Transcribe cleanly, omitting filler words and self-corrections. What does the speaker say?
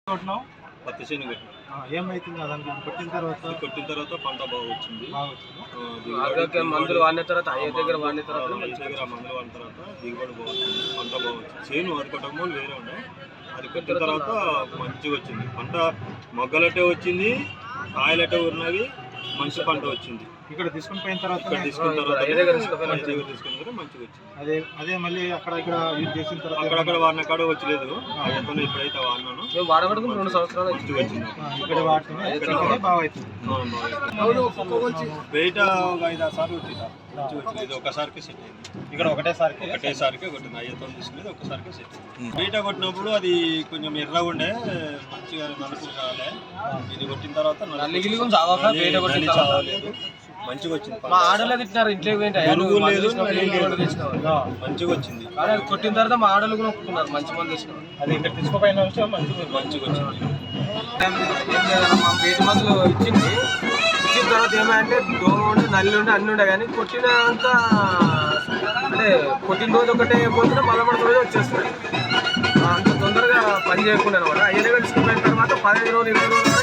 పత్తి చేను ఏమైతుంది దానికి కొట్టిన తర్వాత పంట బాగా వచ్చింది. మందులు వాడిన తర్వాత దగ్గర మందులు వాడిన తర్వాత దిగుబడి బాగుంది, పంట బాగుంది. చేను అరికట్టడం వేరే ఉండే, అది కొట్టిన తర్వాత మంచిగా వచ్చింది. పంట మొగ్గలట్టే వచ్చింది, కాయలట్టే ఉన్నవి, మంచి పంట వచ్చింది. ఇక్కడ తీసుకుని పోయిన తర్వాత తీసుకున్న తర్వాత మంచిగా వచ్చింది. అదే మళ్ళీ అక్కడ ఇక్కడ యూజ్ చేసిన తర్వాత అక్కడక్కడ వాడిన కాడ వచ్చలేదు. ఇప్పుడైతే వాడినాను, వాడబడుకు 2 సంవత్సరాలు మంచిగా వచ్చింది. ఇక్కడ వాడుతుంది బాగా అవుతుంది. బయట ఒక 5-6 సార్లు వచ్చిందా మంచిగా వచ్చింది. ఇది ఒకసారికి సెట్ అయింది. ఇక్కడ ఒకటేసారికి కొట్టింది. అయ్యతో తీసుకునేది ఒకసారికి సెట్ అయింది. బయట కొట్టినప్పుడు అది కొంచెం ఎర్రగా ఉండే, మంచిగా నలుపు కాలే. ఇది కొట్టిన తర్వాత చావలేదు, మంచిగా వచ్చింది. మా ఆడలు తిట్టినారు ఇంట్లో మంచిగా వచ్చింది. కొట్టిన తర్వాత మా ఆడలు కూడా ఒప్పుకున్నారు మంచి మంది తెచ్చినారు. అది ఇక్కడ తీసుకోపోయిన మంచిగా వచ్చింది. మా పేట మందులు ఇచ్చిన తర్వాత ఏమంటే దోమ ఉండి నల్లి ఉండి అన్నీ ఉండే, కానీ కొట్టినంత అంటే కొట్టిన రోజు ఒకటే పోతున్నా మళ్ళీ రోజు వచ్చేస్తుంది. అంత తొందరగా పని చేయకుండా అనమాట. 5 తీసుకుపోయిన తర్వాత 15 రోజులు 20 రోజులు